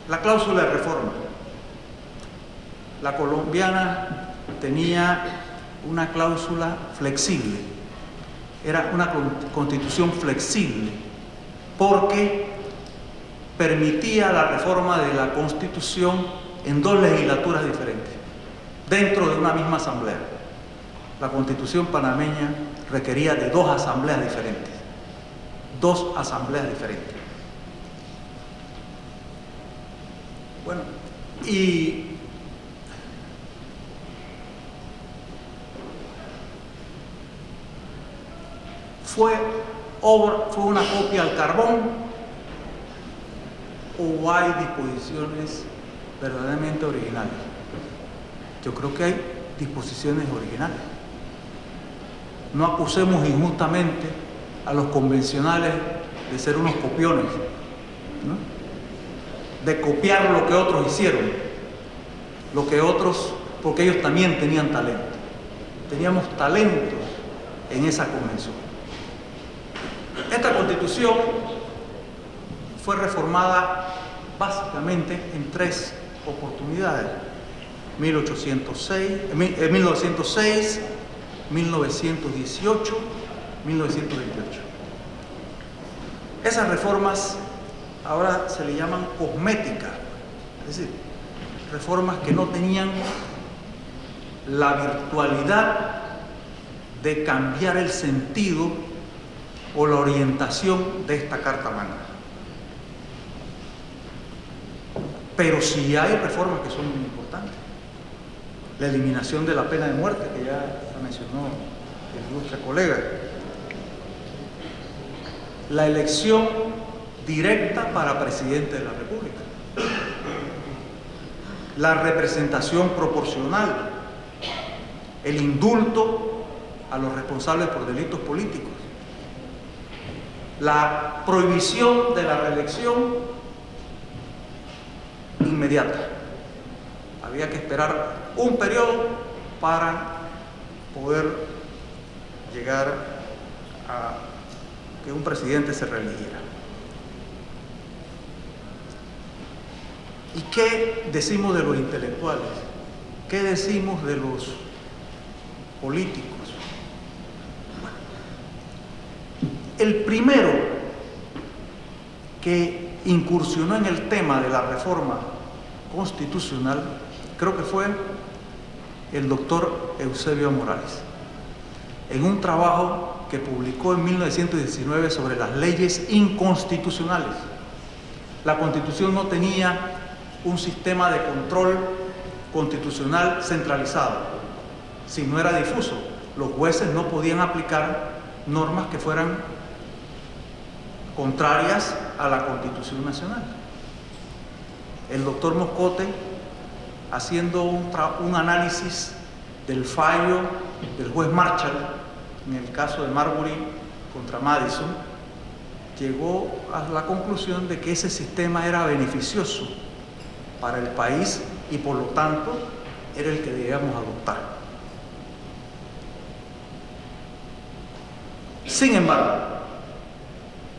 La cláusula de reforma. La colombiana tenía una cláusula flexible, era una constitución flexible, porque permitía la reforma de la Constitución en 2 legislaturas diferentes, dentro de una misma asamblea. La Constitución panameña requería de 2 asambleas diferentes. 2 asambleas diferentes. Bueno, y fue una copia al carbón, o hay disposiciones verdaderamente originales. Yo creo que hay disposiciones originales. No acusemos injustamente a los convencionales de ser unos copiones, ¿no? De copiar lo que otros hicieron, porque ellos también tenían talento. Teníamos talentos en esa convención. Esta constitución fue reformada básicamente en 3 oportunidades: 1906, 1918, 1928. Esas reformas ahora se le llaman cosméticas, es decir, reformas que no tenían la virtualidad de cambiar el sentido o la orientación de esta Carta Magna. Pero sí hay reformas que son muy importantes. La eliminación de la pena de muerte, que ya mencionó el ilustre colega. La elección directa para presidente de la República. La representación proporcional. El indulto a los responsables por delitos políticos. La prohibición de la reelección inmediata. Había que esperar un periodo para poder llegar a que un presidente se reeligiera. ¿Y qué decimos de los intelectuales? ¿Qué decimos de los políticos? Bueno, el primero que incursionó en el tema de la reforma constitucional creo que fue el doctor Eusebio Morales, en un trabajo que publicó en 1919 sobre las leyes inconstitucionales. La Constitución no tenía un sistema de control constitucional centralizado, sino era difuso. Los jueces no podían aplicar normas que fueran contrarias a la Constitución Nacional. El doctor Moscote, haciendo un análisis del fallo del juez Marshall en el caso de Marbury contra Madison, llegó a la conclusión de que ese sistema era beneficioso para el país y por lo tanto era el que debíamos adoptar. Sin embargo,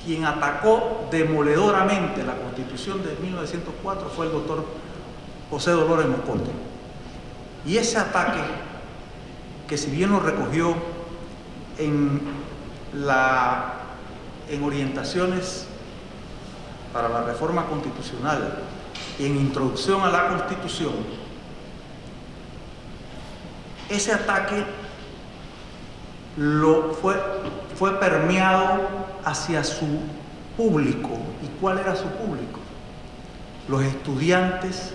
quien atacó demoledoramente la Constitución de 1904 fue el doctor José Dolores Moscote. Y ese ataque, que si bien lo recogió en orientaciones para la reforma constitucional y en introducción a la Constitución, ese ataque fue permeado hacia su público. ¿Y cuál era su público? Los estudiantes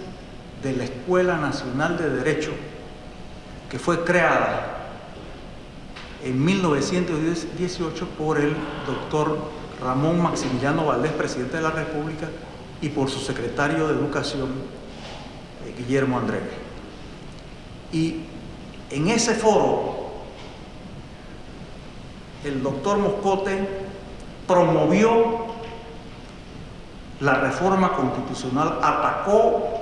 de la Escuela Nacional de Derecho, que fue creada en 1918 por el doctor Ramón Maximiliano Valdés, presidente de la República, y por su secretario de Educación, Guillermo Andreve. Y en ese foro, el doctor Moscote promovió la reforma constitucional, atacó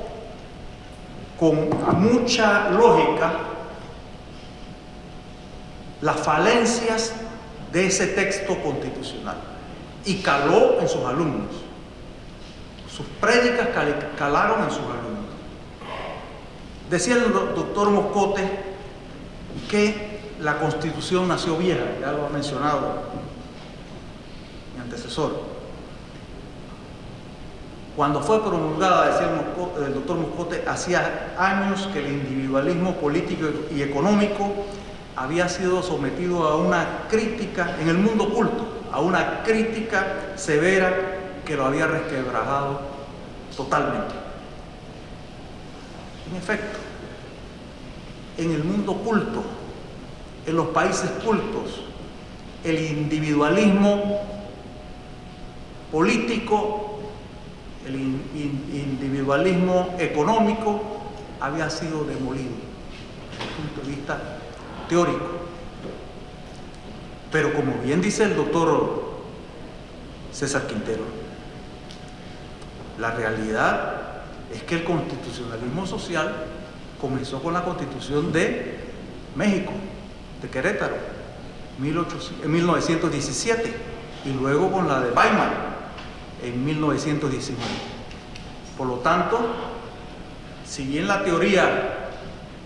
con mucha lógica las falencias de ese texto constitucional y caló en sus alumnos. Sus prédicas calaron en sus alumnos. Decía el doctor Moscote que la Constitución nació vieja, ya lo ha mencionado mi antecesor. Cuando fue promulgada, decía el doctor Moscote, hacía años que el individualismo político y económico había sido sometido a una crítica, en el mundo culto, a una crítica severa que lo había resquebrajado totalmente. En efecto, en el mundo culto, en los países cultos, el individualismo político, el individualismo económico había sido demolido desde el punto de vista teórico. Pero como bien dice el doctor César Quintero, la realidad es que el constitucionalismo social comenzó con la Constitución de México, de Querétaro, en 1917, y luego con la de Weimar en 1919. Por lo tanto, si bien la teoría,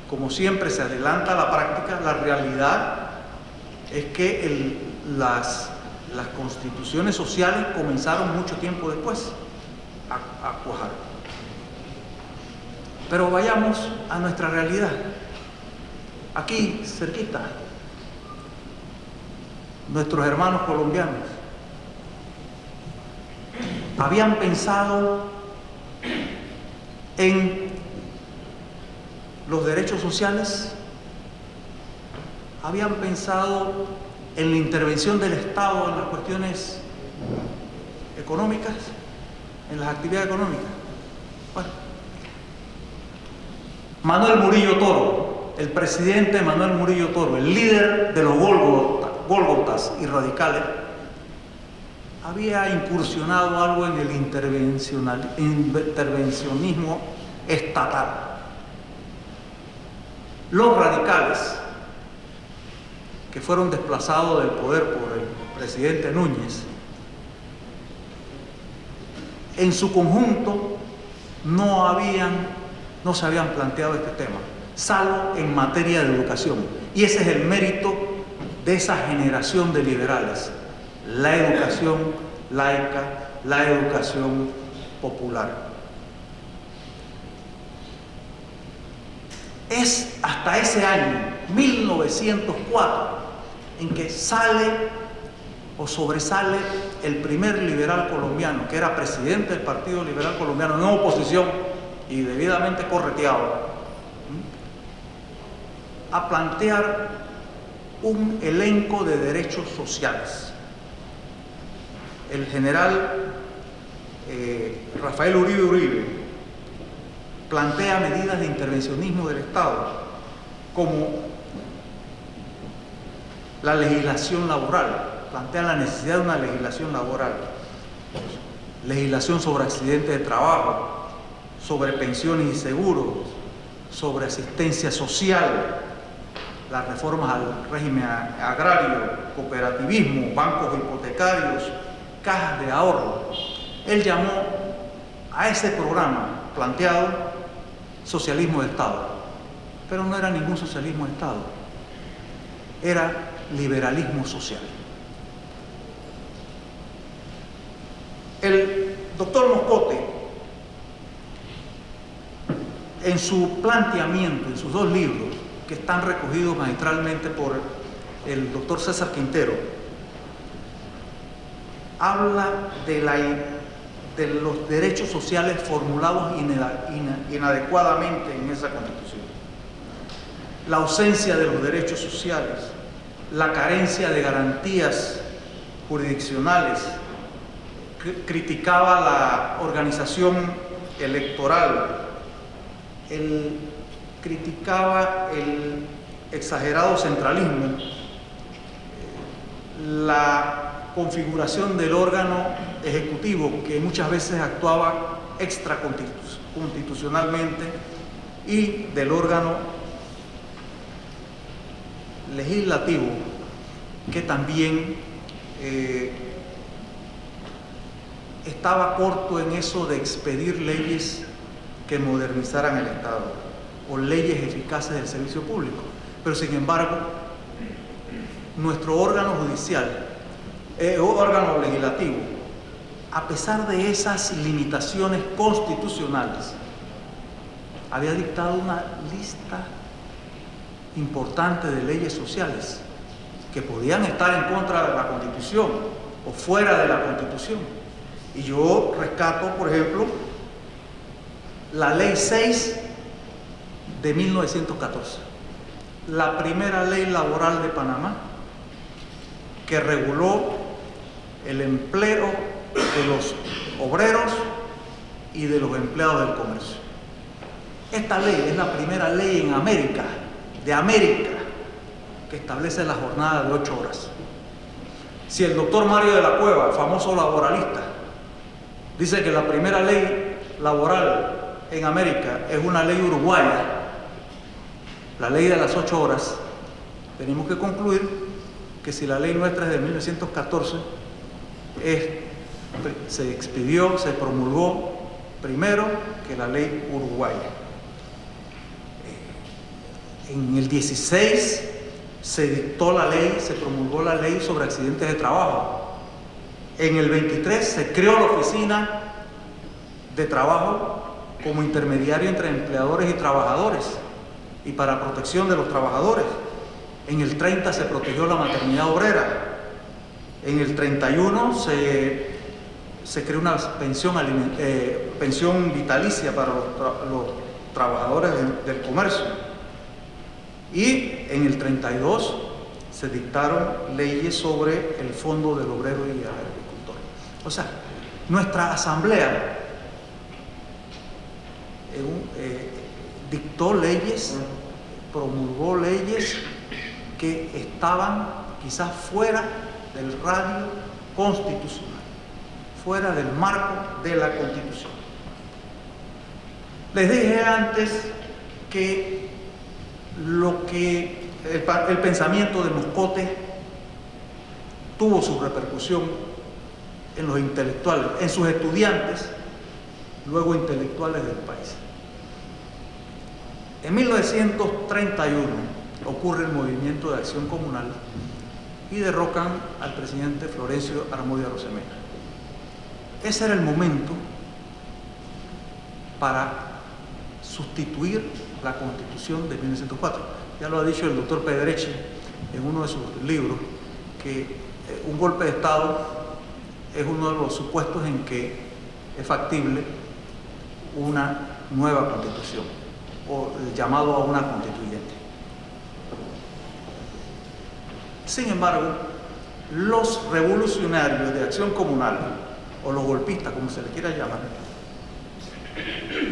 como siempre, se adelanta a la práctica, la realidad es que las constituciones sociales comenzaron mucho tiempo después a cuajar. Pero vayamos a nuestra realidad. Aquí, cerquita, nuestros hermanos colombianos habían pensado en los derechos sociales, habían pensado en la intervención del Estado en las cuestiones económicas, en las actividades económicas. Bueno, Manuel Murillo Toro, el presidente Manuel Murillo Toro, el líder de los gólgotas y radicales, había incursionado algo en el intervencionismo estatal. Los radicales, que fueron desplazados del poder por el presidente Núñez, en su conjunto no se habían planteado este tema, salvo en materia de educación. Y ese es el mérito de esa generación de liberales: la educación laica, la educación popular. Es hasta ese año, 1904, en que sale o sobresale el primer liberal colombiano, que era presidente del Partido Liberal Colombiano, en oposición y debidamente correteado, a plantear un elenco de derechos sociales. El general Rafael Uribe plantea medidas de intervencionismo del Estado, como la legislación laboral, plantea la necesidad de una legislación laboral, legislación sobre accidentes de trabajo, sobre pensiones y seguros, sobre asistencia social, las reformas al régimen agrario, cooperativismo, bancos hipotecarios, cajas de ahorro. Él llamó a ese programa planteado socialismo de Estado, pero no era ningún socialismo de Estado, era liberalismo social. El doctor Moscote, en su planteamiento, en sus dos libros, que están recogidos magistralmente por el doctor César Quintero, habla de los derechos sociales formulados inadecuadamente en esa Constitución. La ausencia de los derechos sociales, la carencia de garantías jurisdiccionales, criticaba la organización electoral, criticaba el exagerado centralismo, la configuración del órgano ejecutivo, que muchas veces actuaba extraconstitucionalmente, y del órgano legislativo, que también estaba corto en eso de expedir leyes que modernizaran el Estado o leyes eficaces del servicio público. Pero sin embargo, nuestro órgano judicial, órgano legislativo, a pesar de esas limitaciones constitucionales, había dictado una lista importante de leyes sociales que podían estar en contra de la Constitución o fuera de la Constitución. Y yo rescato, por ejemplo, la Ley 6 de 1914, la primera ley laboral de Panamá, que reguló el empleo de los obreros y de los empleados del comercio. Esta ley es la primera ley en América, que establece la jornada de 8 horas. Si el doctor Mario de la Cueva, famoso laboralista, dice que la primera ley laboral en América es una ley uruguaya, la ley de las 8 horas, tenemos que concluir que si la ley nuestra es de 1914, se expidió, se promulgó primero que la ley uruguaya. En el 16 se dictó la ley, se promulgó la ley sobre accidentes de trabajo. En el 23 se creó la oficina de trabajo como intermediario entre empleadores y trabajadores y para protección de los trabajadores. En el 30 se protegió la maternidad obrera. En el 31 se creó una pensión vitalicia para los trabajadores del comercio. Y en el 32 se dictaron leyes sobre el Fondo del Obrero y el Agricultor. O sea, nuestra asamblea dictó leyes, promulgó leyes que estaban quizás fuera del radio constitucional, fuera del marco de la Constitución. Les dije antes que el pensamiento de Moscote tuvo su repercusión en los intelectuales, en sus estudiantes, luego intelectuales del país. En 1931 ocurre el movimiento de acción comunal y derrocan al presidente Florencio Armodio Arosemena. Ese era el momento para sustituir la Constitución de 1904. Ya lo ha dicho el doctor Pedreche en uno de sus libros, que un golpe de Estado es uno de los supuestos en que es factible una nueva Constitución o el llamado a una constituyente. Sin embargo, los revolucionarios de acción comunal o los golpistas, como se les quiera llamar,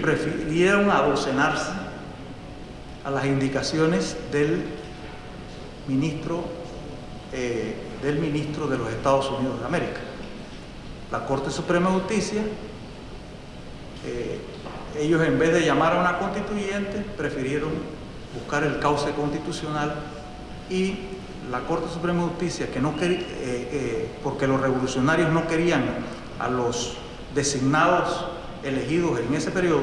prefirieron adocenarse a las indicaciones del ministro de los Estados Unidos de América. La Corte Suprema de Justicia, ellos en vez de llamar a una constituyente, prefirieron buscar el cauce constitucional, y la Corte Suprema de Justicia, que no quería, porque los revolucionarios no querían a los designados elegidos en ese periodo,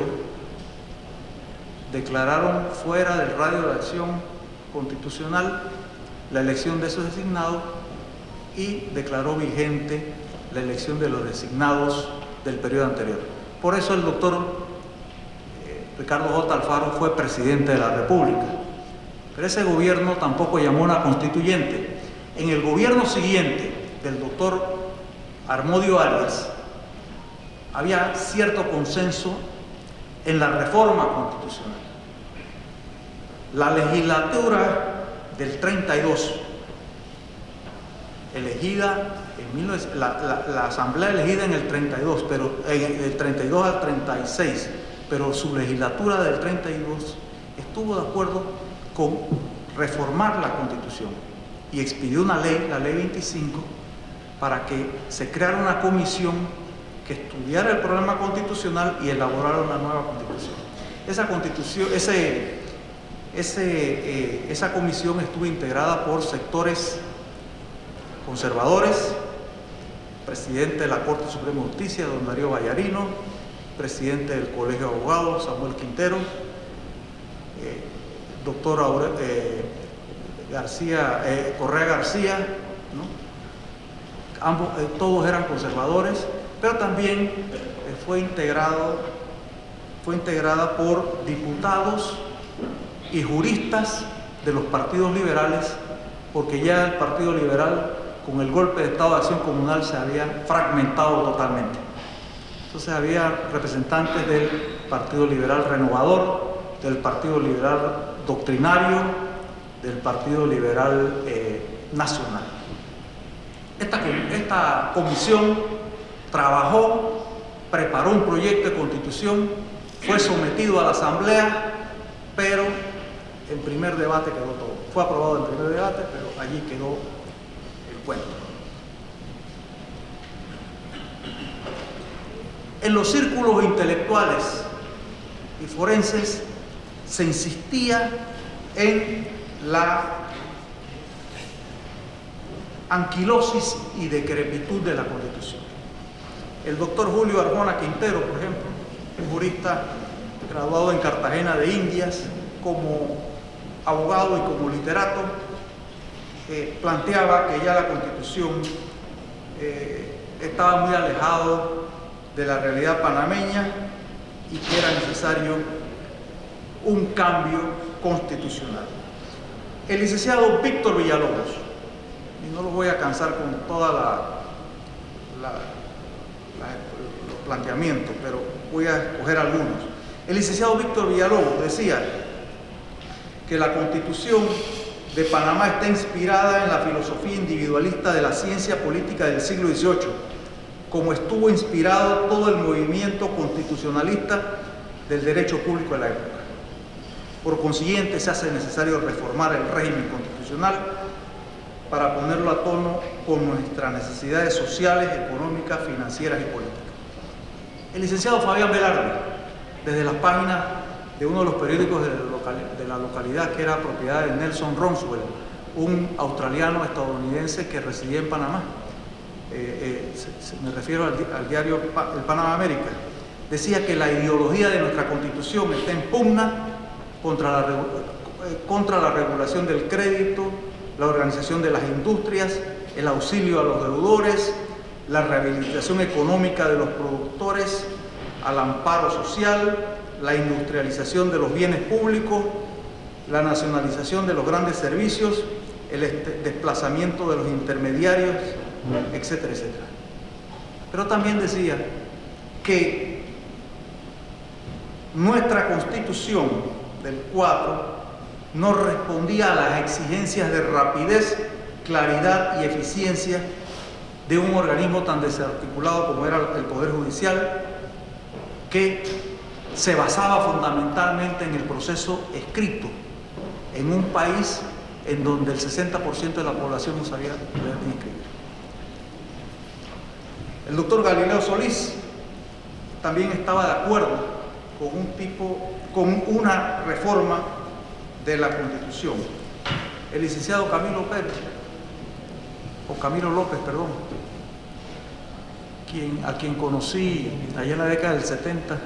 declararon fuera del radio de acción constitucional la elección de esos designados y declaró vigente la elección de los designados del periodo anterior. Por eso el doctor Ricardo J. Alfaro fue presidente de la República. Pero ese gobierno tampoco llamó una constituyente. En el gobierno siguiente del doctor Armodio Arias había cierto consenso en la reforma constitucional. La legislatura del 32, elegida en la asamblea elegida en el 32, pero en el 32 al 36, pero su legislatura del 32 estuvo de acuerdo con reformar la Constitución y expidió una ley, la Ley 25, para que se creara una comisión que estudiara el problema constitucional y elaborara una nueva Constitución. Esa comisión estuvo integrada por sectores conservadores, presidente de la Corte Suprema de Justicia, don Darío Vallarino, presidente del Colegio de Abogados, Samuel Quintero, doctor Correa García, ¿no? Ambos, todos eran conservadores, pero también fue integrada por diputados y juristas de los partidos liberales, porque ya el Partido Liberal, con el golpe de Estado de Acción Comunal, se había fragmentado totalmente. Entonces había representantes del Partido Liberal Renovador, del Partido Liberal Doctrinario, del Partido Liberal Nacional. Esta comisión trabajó, preparó un proyecto de constitución, fue sometido a la Asamblea, pero en primer debate quedó todo. Fue aprobado en primer debate, pero allí quedó el cuento. En los círculos intelectuales y forenses se insistía en la anquilosis y decrepitud de la Constitución. El doctor Julio Arjona Quintero, por ejemplo, un jurista graduado en Cartagena de Indias, como abogado y como literato, planteaba que ya la Constitución estaba muy alejado de la realidad panameña y que era necesario un cambio constitucional. El licenciado Víctor Villalobos, y no lo voy a cansar con todos los planteamientos, pero voy a escoger algunos. El licenciado Víctor Villalobos decía que la Constitución de Panamá está inspirada en la filosofía individualista de la ciencia política del siglo XVIII, como estuvo inspirado todo el movimiento constitucionalista del derecho público de la época. Por consiguiente, se hace necesario reformar el régimen constitucional para ponerlo a tono con nuestras necesidades sociales, económicas, financieras y políticas. El licenciado Fabián Velarde, desde las páginas de uno de los periódicos de la localidad, que era propiedad de Nelson Ronswell, un australiano estadounidense que residía en Panamá, me refiero al diario El Panamá América, decía que la ideología de nuestra Constitución está en pugna contra la regulación del crédito, la organización de las industrias, el auxilio a los deudores, la rehabilitación económica de los productores, al amparo social, la industrialización de los bienes públicos, la nacionalización de los grandes servicios, el desplazamiento de los intermediarios, etcétera, etcétera. Pero también decía que nuestra Constitución del 4 no respondía a las exigencias de rapidez, claridad y eficiencia de un organismo tan desarticulado como era el Poder Judicial, que se basaba fundamentalmente en el proceso escrito, en un país en donde el 60% de la población no sabía leer ni escribir. El doctor Galileo Solís también estaba de acuerdo con una reforma de la Constitución. El licenciado Camilo López, a quien conocí allá en la década del 70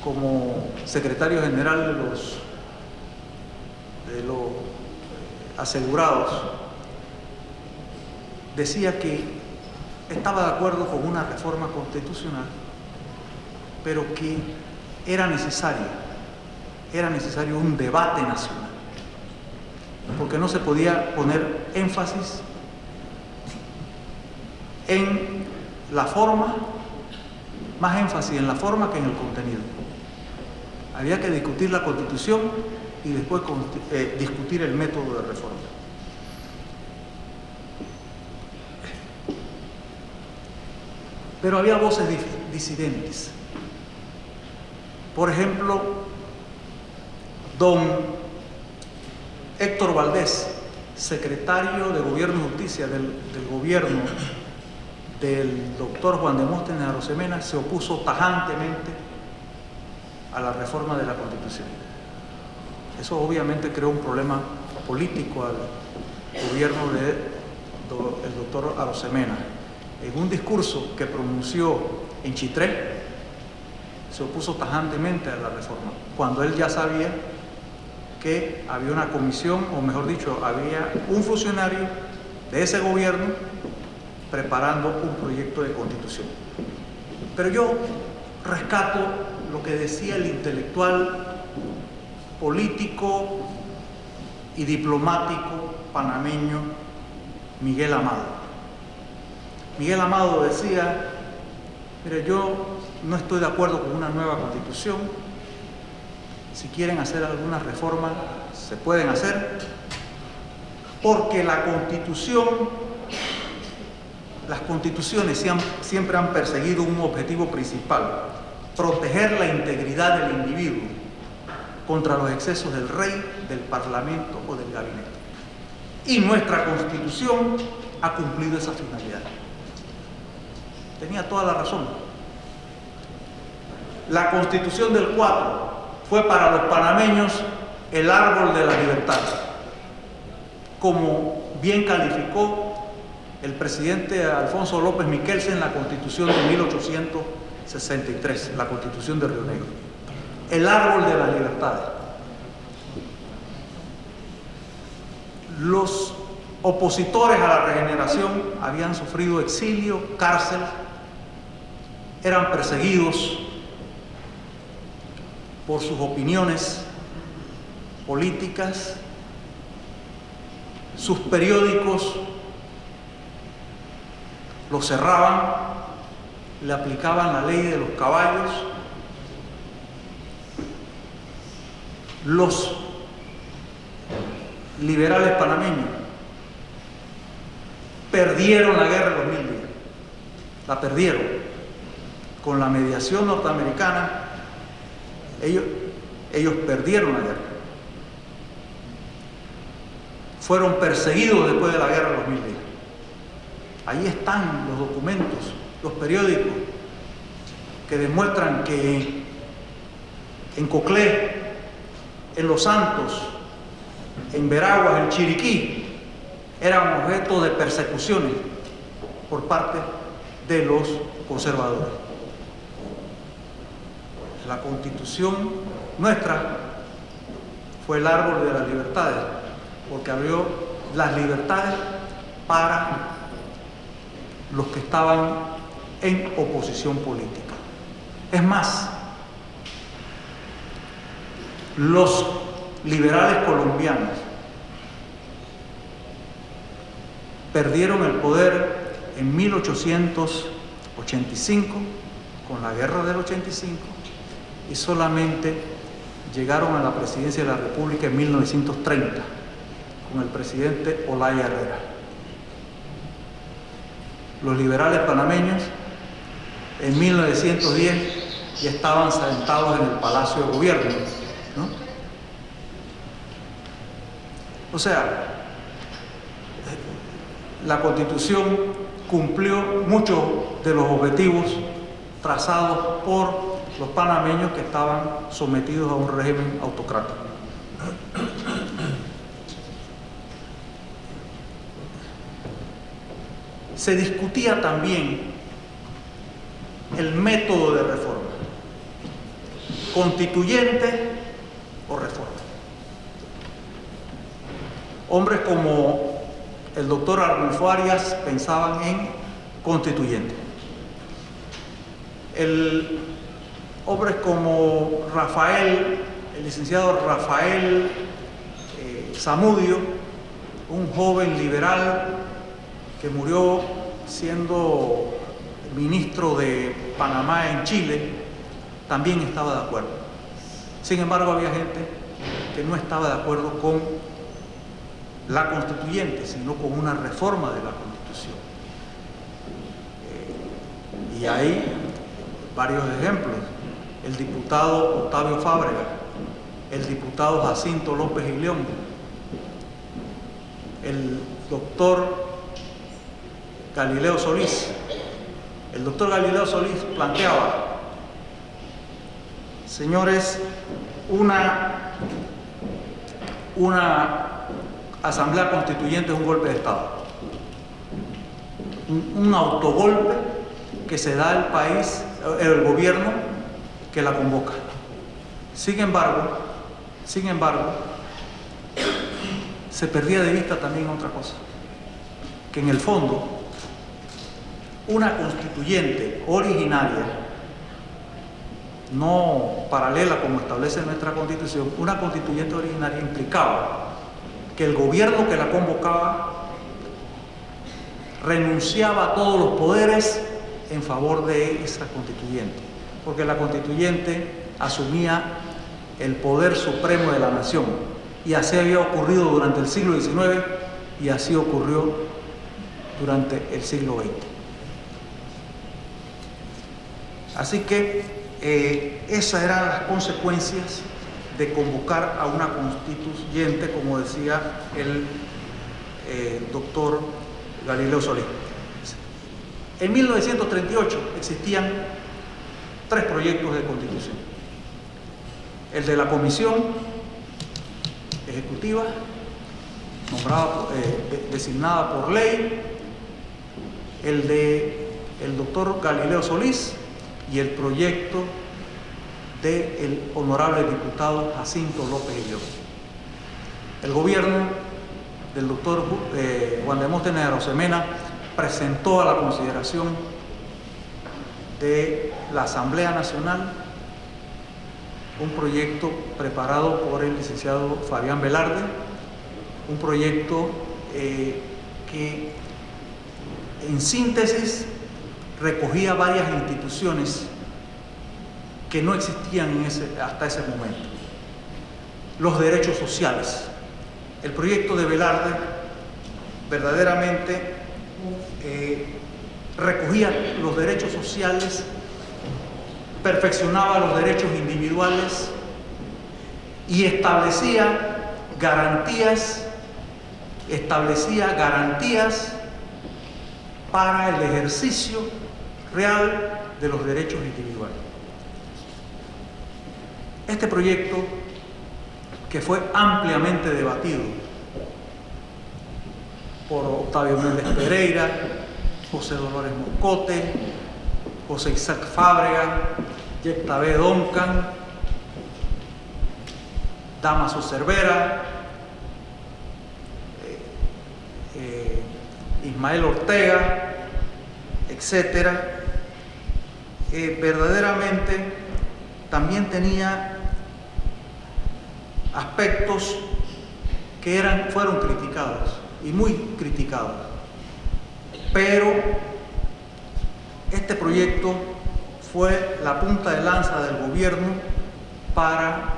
como secretario general de los asegurados, decía que estaba de acuerdo con una reforma constitucional, pero que era necesario un debate nacional, porque no se podía poner énfasis en la forma, más énfasis en la forma que en el contenido. Había que discutir la Constitución y después discutir el método de reforma. Pero había voces disidentes. Por ejemplo, don Héctor Valdés, secretario de Gobierno y Justicia del gobierno del doctor Juan Demóstenes Arosemena, se opuso tajantemente a la reforma de la Constitución. Eso obviamente creó un problema político al gobierno del doctor Arosemena. en un discurso que pronunció en Chitré, se opuso tajantemente a la reforma, cuando él ya sabía que había una comisión, o mejor dicho, había un funcionario de ese gobierno preparando un proyecto de constitución. Pero yo rescato lo que decía el intelectual, político y diplomático panameño Miguel Amado. Miguel Amado decía: mire, yo no estoy de acuerdo con una nueva constitución. Si quieren hacer algunas reformas, se pueden hacer, porque la constitución, las constituciones siempre han perseguido un objetivo principal: proteger la integridad del individuo contra los excesos del rey, del parlamento o del gabinete. Y nuestra constitución ha cumplido esa finalidad. Tenía toda la razón. La constitución del 4 fue para los panameños el árbol de la libertad, como bien calificó el presidente Alfonso López Miquelsen en la constitución de 1863, la constitución de Río Negro. El árbol de las libertades. Los opositores a la regeneración habían sufrido exilio, cárcel, eran perseguidos por sus opiniones políticas, sus periódicos los cerraban, le aplicaban la ley de los caballos. Los liberales panameños perdieron la guerra de los 1000 días, la perdieron. Con la mediación norteamericana, ellos perdieron la guerra. Fueron perseguidos después de la guerra de los 1000 días. Ahí están los documentos, los periódicos, que demuestran que en Coclé, en Los Santos, en Veraguas, en Chiriquí, eran objeto de persecuciones por parte de los conservadores. La constitución nuestra fue el árbol de las libertades, porque abrió las libertades para los que estaban en oposición política. Es más, los liberales colombianos perdieron el poder en 1885, con la guerra del 85, y solamente llegaron a la presidencia de la República en 1930, con el presidente Olaya Herrera. Los liberales panameños en 1910 ya estaban sentados en el Palacio de Gobierno, ¿no? O sea, la Constitución cumplió muchos de los objetivos trazados por los panameños que estaban sometidos a un régimen autocrático. Se discutía también el método de reforma, constituyente o reforma. Hombres como el doctor Arnulfo Arias pensaban en constituyente. Hombres como el licenciado Rafael Zamudio, un joven liberal que murió siendo ministro de Panamá en Chile, también estaba de acuerdo. Sin embargo, había gente que no estaba de acuerdo con la constituyente, sino con una reforma de la Constitución. Y hay varios ejemplos. El diputado Octavio Fábrega, el diputado Jacinto López y León, el doctor Galileo Solís. El doctor Galileo Solís planteaba: señores, una asamblea constituyente es un golpe de Estado. un autogolpe que se da al país, el gobierno que la convoca. Sin embargo, se perdía de vista también otra cosa, que en el fondo una constituyente originaria, no paralela como establece nuestra Constitución, una constituyente originaria implicaba que el gobierno que la convocaba renunciaba a todos los poderes en favor de esa constituyente, porque la constituyente asumía el poder supremo de la nación, y así había ocurrido durante el siglo XIX y así ocurrió durante el siglo XX. Así que esas eran las consecuencias de convocar a una constituyente, como decía el doctor Galileo Solís. En 1938 existían 3 proyectos de constitución: el de la comisión ejecutiva, designada por ley, el de el doctor Galileo Solís y el proyecto del honorable diputado Jacinto López Higuero. El gobierno del doctor Juan Demóstenes Arosemena presentó a la consideración de la Asamblea Nacional un proyecto preparado por el licenciado Fabián Velarde, un proyecto que en síntesis recogía varias instituciones que no existían hasta ese momento. Los derechos sociales. El proyecto de Velarde verdaderamente recogía los derechos sociales, perfeccionaba los derechos individuales y establecía garantías para el ejercicio real de los derechos individuales. Este proyecto, que fue ampliamente debatido por Octavio Méndez Pereira, José Dolores Moscote, José Isaac Fábrega, Yecta B. Duncan, Damaso Cervera, Ismael Ortega, etcétera, verdaderamente también tenía aspectos que fueron criticados y muy criticados, pero este proyecto fue la punta de lanza del gobierno para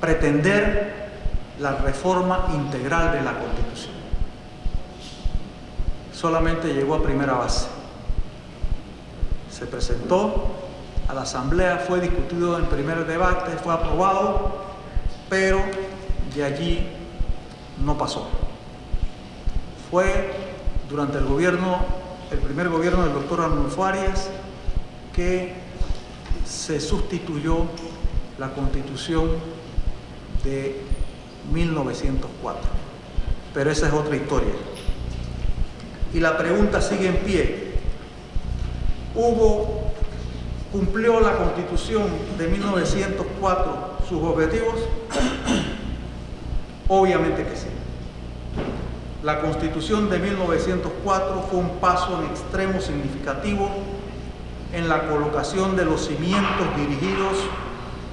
pretender la reforma integral de la Constitución. Solamente llegó a primera base. Se presentó a la Asamblea, fue discutido en primer debate, fue aprobado, pero de allí no pasó. Fue durante el primer gobierno del doctor Arnulfo Arias que se sustituyó la Constitución de 1904. Pero esa es otra historia. Y la pregunta sigue en pie. ¿Cumplió la Constitución de 1904 sus objetivos? Obviamente que sí. La Constitución de 1904 fue un paso en extremo significativo en la colocación de los cimientos dirigidos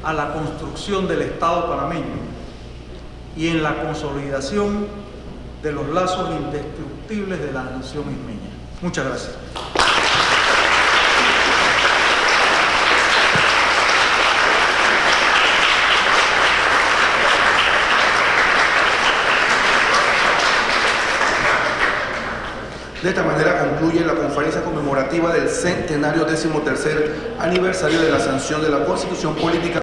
a la construcción del Estado panameño y en la consolidación de los lazos indestructibles de la nación ismeña. Muchas gracias. De esta manera concluye la conferencia conmemorativa del centenario 13º aniversario de la sanción de la Constitución Política